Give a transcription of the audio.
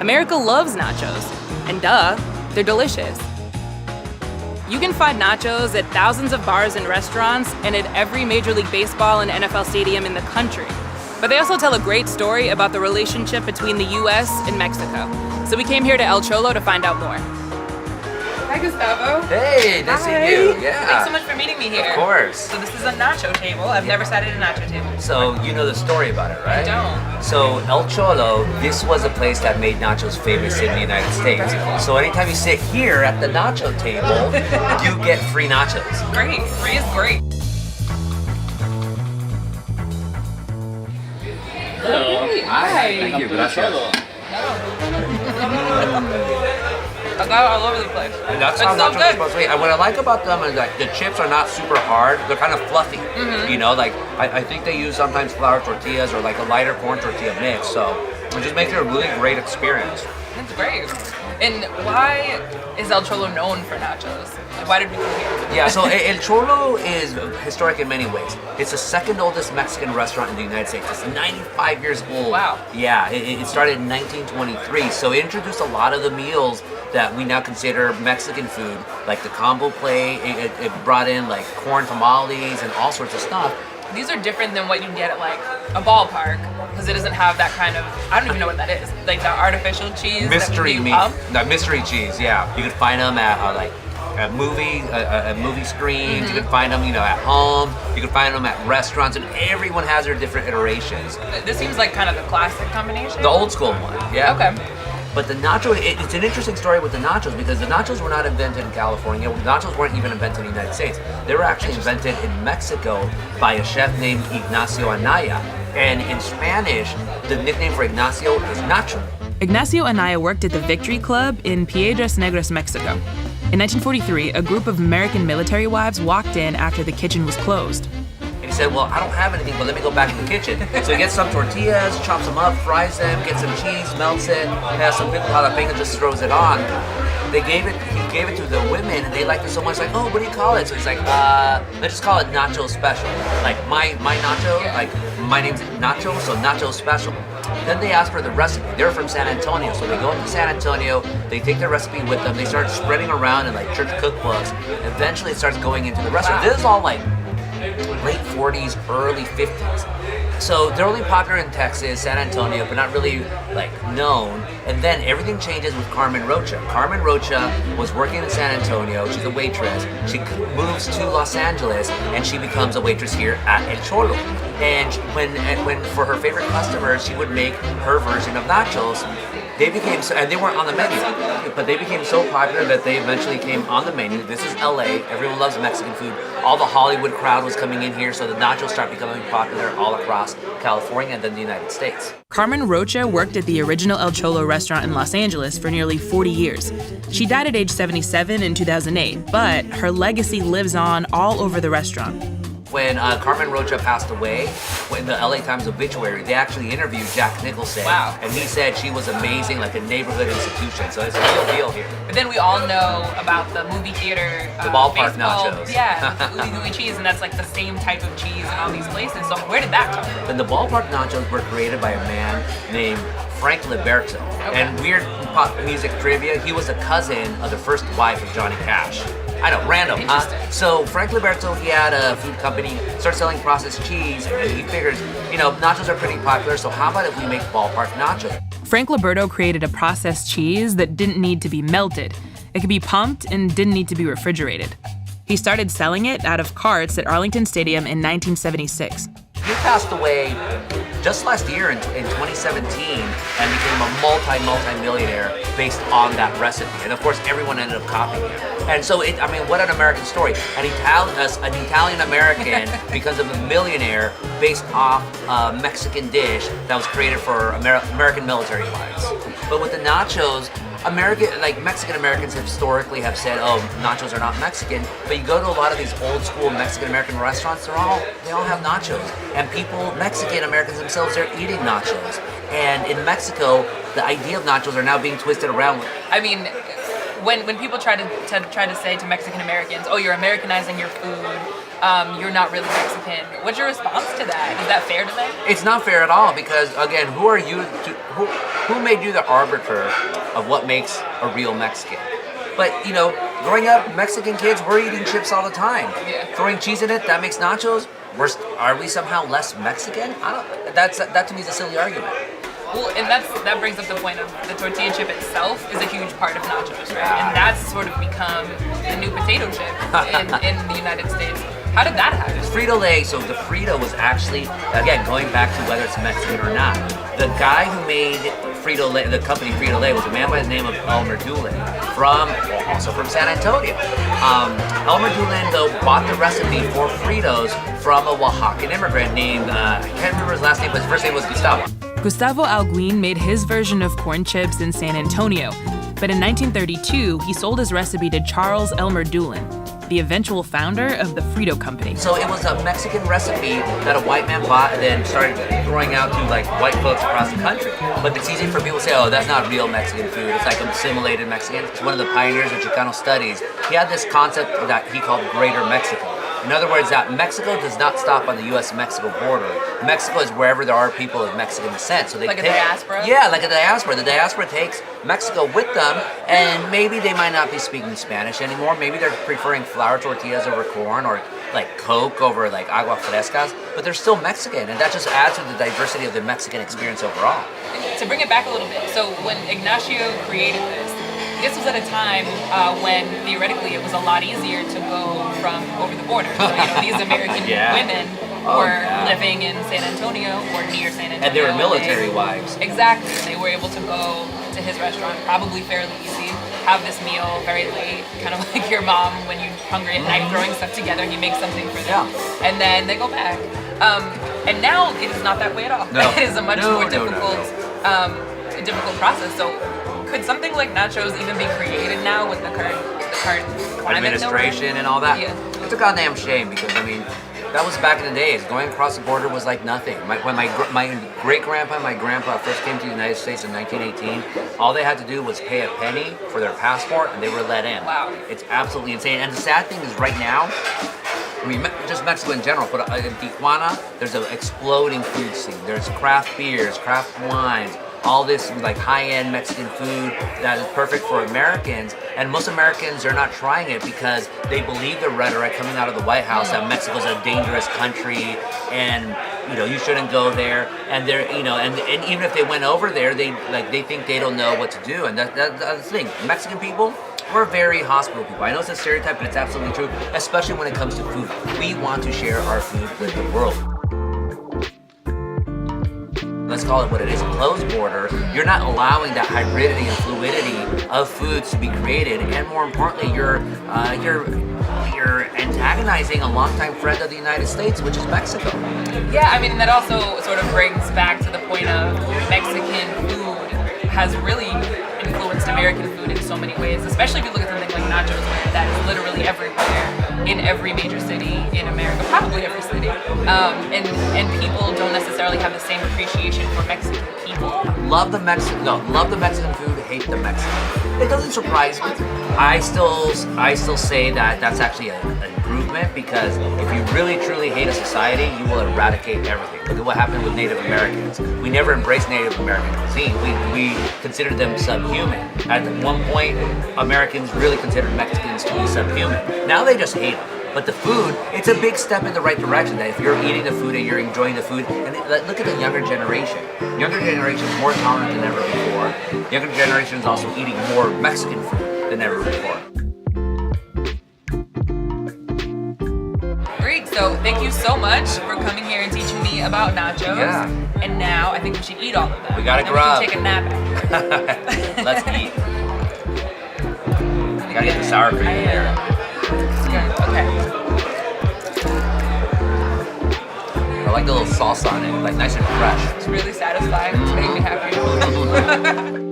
America loves nachos, and duh, they're delicious. You can find nachos at thousands of bars and restaurants and at every Major League Baseball and NFL stadium in the country. But they also tell a great story about the relationship between the US and Mexico. So we came here to El Cholo to find out more. Hi, Gustavo. Hey, nice to see you. Yeah. Thanks so much for meeting me here. Of course. So this is a nacho table. I've never sat at a nacho table. So you know the story about it, right? I don't. So El Cholo, this was a place that made nachos famous in the United States. So anytime you sit here at the nacho table, you get free nachos. Great. Free is great. Hello. Hi. Thank you. Gracias. I got it all over the place. And that's It's how so nachos are good. supposed to be. And what I like about them is like the chips are not super hard. They're kind of fluffy. You know, like I think they use sometimes flour tortillas or like a lighter corn tortilla mix. So it just makes it a really great experience. It's great. And why is El Cholo known for nachos? Like, why did we come here? Yeah, so El Cholo is historic in many ways. It's the second oldest Mexican restaurant in the United States. It's 95 years old. Wow. Yeah, it started in 1923. So it introduced a lot of the meals that we now consider Mexican food, like the combo plate. It brought in like corn tamales and all sorts of stuff. These are different than what you get at like a ballpark because it doesn't have that kind of, I don't even know what that is, like the artificial cheese. Mystery that we meat. pump. No, mystery cheese, yeah. You could find them at at movie screens. You can find them, at home. You can find them at restaurants, and everyone has their different iterations. This seems like kind of the classic combination. The old school one, yeah. Okay. But the nacho, it's an interesting story with the nachos because the nachos were not invented in California. The nachos weren't even invented in the United States. They were actually invented in Mexico by a chef named Ignacio Anaya. And in Spanish, the nickname for Ignacio is Nacho. Ignacio Anaya worked at the Victory Club in Piedras Negras, Mexico. In 1943, a group of American military wives walked in after the kitchen was closed. And he said, well, I don't have anything, but let me go back to the kitchen. So he gets some tortillas, chops them up, fries them, gets some cheese, melts it, has some pickled jalapeno, just throws it on. He gave it to the women, and they liked it so much, like, oh, what do you call it? So he's like, let's just call it Nacho Special. Like, my Nacho, like, my name's Nacho, so Nacho Special. Then they asked for the recipe. They're from San Antonio, so they go up to San Antonio, they take their recipe with them, they start spreading around in like church cookbooks. Eventually it starts going into the restaurant. This is all like late 40s, early 50s. So they're only popular in Texas, San Antonio, but not really like known. And then everything changes with Carmen Rocha. Carmen Rocha was working in San Antonio. She's a waitress. She moves to Los Angeles and she becomes a waitress here at El Cholo. And when for her favorite customers, she would make her version of nachos. They became and they weren't on the menu, but they became so popular that they eventually came on the menu. This is LA. Everyone loves Mexican food. All the Hollywood crowd was coming in here, so the nachos start becoming popular all across California and then the United States. Carmen Rocha worked at the original El Cholo restaurant in Los Angeles for nearly 40 years. She died at age 77 in 2008, but her legacy lives on all over the restaurant. When Carmen Rocha passed away, in the LA Times obituary, they actually interviewed Jack Nicholson. Wow. And he said she was amazing, like a neighborhood institution. So it's a real deal here. But then we all know about the movie theater, The ballpark baseball, nachos. Yeah, ooey gooey cheese, and that's like the same type of cheese in all these places. So where did that come from? And the ballpark nachos were created by a man named Frank Liberto. Okay. And weird pop music trivia, he was a cousin of the first wife of Johnny Cash. I know, random, huh? Interesting. So Frank Liberto, he had a food company, started selling processed cheese, and he figures, nachos are pretty popular, so how about if we make ballpark nachos? Frank Liberto created a processed cheese that didn't need to be melted. It could be pumped and didn't need to be refrigerated. He started selling it out of carts at Arlington Stadium in 1976. He passed away just last year in 2017 and became a multi-millionaire based on that recipe. And of course, everyone ended up copying it. And so, what an American story. An Italian-American becomes a millionaire based off a Mexican dish that was created for American military wives. But with the nachos, Mexican Americans historically have said, oh, nachos are not Mexican, but you go to a lot of these old school Mexican American restaurants, they all have nachos. And Mexican Americans themselves, they're eating nachos. And in Mexico, the idea of nachos are now being twisted around. When people try to say to Mexican Americans, oh, you're Americanizing your food, you're not really Mexican. What's your response to that? Is that fair to them? It's not fair at all because, again, who are you who made you the arbiter of what makes a real Mexican? But, you know, growing up, Mexican kids, we're eating chips all the time. Yeah. Throwing cheese in it, that makes nachos. Are we somehow less Mexican? That to me is a silly argument. Well, and that brings up the point of the tortilla chip itself is a huge part of nachos, right? And that's sort of become the new potato chip in the United States. How did that happen? Frito-Lay, so the Frito was actually, again, going back to whether it's Mexican or not, the guy who made Frito-Lay, the company Frito-Lay, was a man by the name of Elmer Doolin, also from San Antonio. Elmer Doolin, though, bought the recipe for Fritos from a Oaxacan immigrant named, I can't remember his last name, but his first name was Gustavo. Gustavo Alguin made his version of corn chips in San Antonio, but in 1932, he sold his recipe to Charles Elmer Doolin, the eventual founder of the Frito Company. So it was a Mexican recipe that a white man bought and then started throwing out to like white folks across the country. But it's easy for people to say, oh, that's not real Mexican food. It's like assimilated Mexican. It's one of the pioneers of Chicano studies. He had this concept that he called Greater Mexico. In other words, that Mexico does not stop on the U.S.-Mexico border. Mexico is wherever there are people of Mexican descent. So they like a diaspora? Yeah, like a diaspora. The diaspora takes Mexico with them, and maybe they might not be speaking Spanish anymore. Maybe they're preferring flour tortillas over corn, or like Coke over like agua frescas, but they're still Mexican, and that just adds to the diversity of the Mexican experience overall. To bring it back a little bit, so when Ignacio created this was at a time when theoretically it was a lot easier to go from over the border. So, you know, these American women were living in San Antonio or near San Antonio. And they were military wives. Exactly. They were able to go to his restaurant probably fairly easy, have this meal very late, kind of like your mom when you're hungry at night throwing stuff together and you make something for them. And then they go back. And now it is not that way at all. No. It is a much more difficult process. So could something like nachos even be created now with the current climate administration and all that? Yeah. It's a goddamn shame because, I mean, that was back in the days. Going across the border was like nothing. When my great-grandpa and my grandpa first came to the United States in 1918, all they had to do was pay a penny for their passport and they were let in. Wow. It's absolutely insane. And the sad thing is right now, I mean, just Mexico in general, but in Tijuana, there's an exploding food scene. There's craft beers, craft wines, all this like high-end Mexican food that is perfect for Americans, and most Americans are not trying it because they believe the rhetoric coming out of the White House that Mexico's a dangerous country and, you know, you shouldn't go there. And they're, you know, and even if they went over there, they think they don't know what to do. And that's the thing. Mexican people, we're very hospitable people. I know it's a stereotype, but it's absolutely true, especially when it comes to food. We want to share our food with the world. Let's call it what it is, a closed border. You're not allowing that hybridity and fluidity of foods to be created, and more importantly, you're antagonizing a longtime friend of the United States, which is Mexico. Yeah, I mean, that also sort of brings back to the point of Mexican food has really influenced American food in so many ways, especially if you look at something like nachos, where that is literally everywhere, in every major city in America, probably every city. And people don't necessarily have the same appreciation for Mexican people. Love the Mexican food, hate the Mexican. It doesn't surprise me. I still say that that's actually an improvement, because if you really truly hate a society, you will eradicate everything. Look at what happened with Native Americans. We never embraced Native American cuisine. We considered them subhuman. At one point, Americans really considered Mexicans to be subhuman. Now they just hate them. But the food, it's a big step in the right direction, that if you're eating the food and you're enjoying the food, and look at the younger generation. Younger generation is more tolerant than ever before. Younger generation is also eating more Mexican food than ever before. Great, so thank you so much for coming here and teaching me about nachos. Yeah. And now I think we should eat all of them. We gotta and grub. We can take a nap after. Let's eat. You gotta get the sour cream in there. It's good, okay. I like the little sauce on it, like nice and fresh. It's really satisfying. It's making me happy.